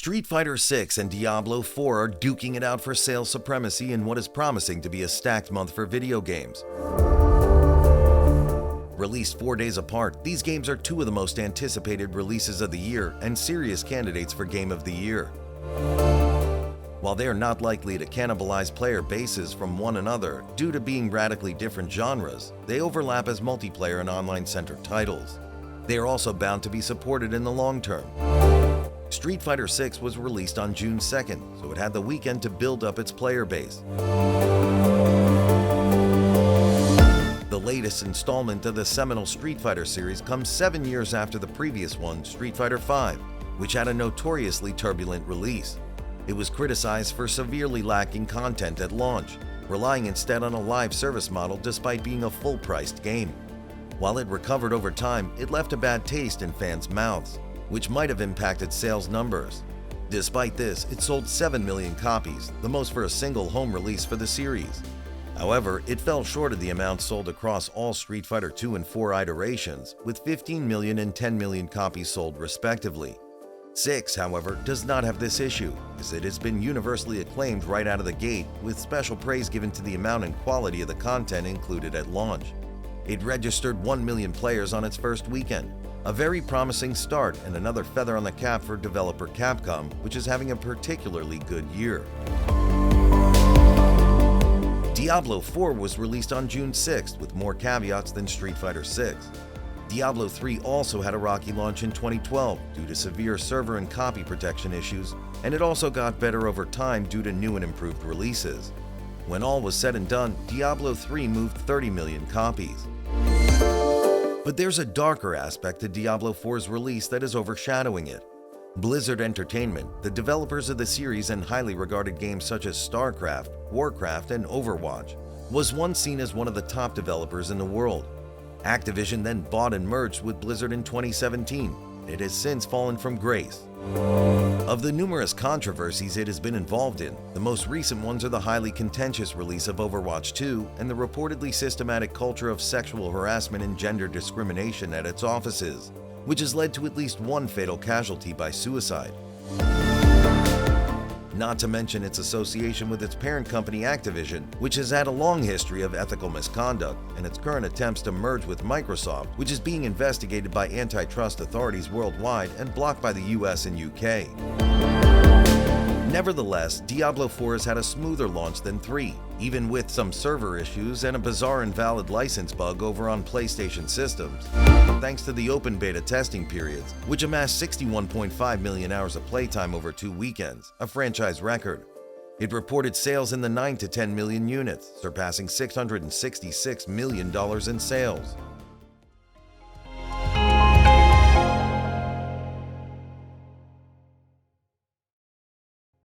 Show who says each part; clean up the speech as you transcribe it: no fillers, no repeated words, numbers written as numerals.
Speaker 1: Street Fighter 6 and Diablo 4 are duking it out for sales supremacy in what is promising to be a stacked month for video games. Released 4 days apart, these games are two of the most anticipated releases of the year and serious candidates for Game of the Year. While they are not likely to cannibalize player bases from one another due to being radically different genres, they overlap as multiplayer and online-centered titles. They are also bound to be supported in the long term. Street Fighter 6 was released on June 2nd, so it had the weekend to build up its player base. The latest installment of the seminal Street Fighter series comes 7 years after the previous one, Street Fighter V, which had a notoriously turbulent release. It was criticized for severely lacking content at launch, relying instead on a live service model despite being a full-priced game. While it recovered over time, it left a bad taste in fans' mouths, which might have impacted sales numbers. Despite this, it sold 7 million copies, the most for a single home release for the series. However, it fell short of the amount sold across all Street Fighter 2 and 4 iterations, with 15 million and 10 million copies sold respectively. 6, however, does not have this issue, as it has been universally acclaimed right out of the gate, with special praise given to the amount and quality of the content included at launch. It registered 1 million players on its first weekend, a very promising start and another feather on the cap for developer Capcom, which is having a particularly good year. Diablo 4 was released on June 6th with more caveats than Street Fighter 6. Diablo 3 also had a rocky launch in 2012 due to severe server and copy protection issues, and it also got better over time due to new and improved releases. When all was said and done, Diablo 3 moved 30 million copies. But there's a darker aspect to Diablo 4's release that is overshadowing it. Blizzard Entertainment, the developers of the series and highly regarded games such as StarCraft, Warcraft, and Overwatch, was once seen as one of the top developers in the world. Activision then bought and merged with Blizzard in 2017. It has since fallen from grace. Of the numerous controversies it has been involved in, the most recent ones are the highly contentious release of Overwatch 2 and the reportedly systematic culture of sexual harassment and gender discrimination at its offices, which has led to at least one fatal casualty by suicide. Not to mention its association with its parent company Activision, which has had a long history of ethical misconduct, and its current attempts to merge with Microsoft, which is being investigated by antitrust authorities worldwide and blocked by the US and UK. Nevertheless, Diablo 4 has had a smoother launch than 3, even with some server issues and a bizarre invalid license bug over on PlayStation systems, thanks to the open beta testing periods, which amassed 61.5 million hours of playtime over 2 weekends, a franchise record. It reported sales in the 9 to 10 million units, surpassing $666 million in sales.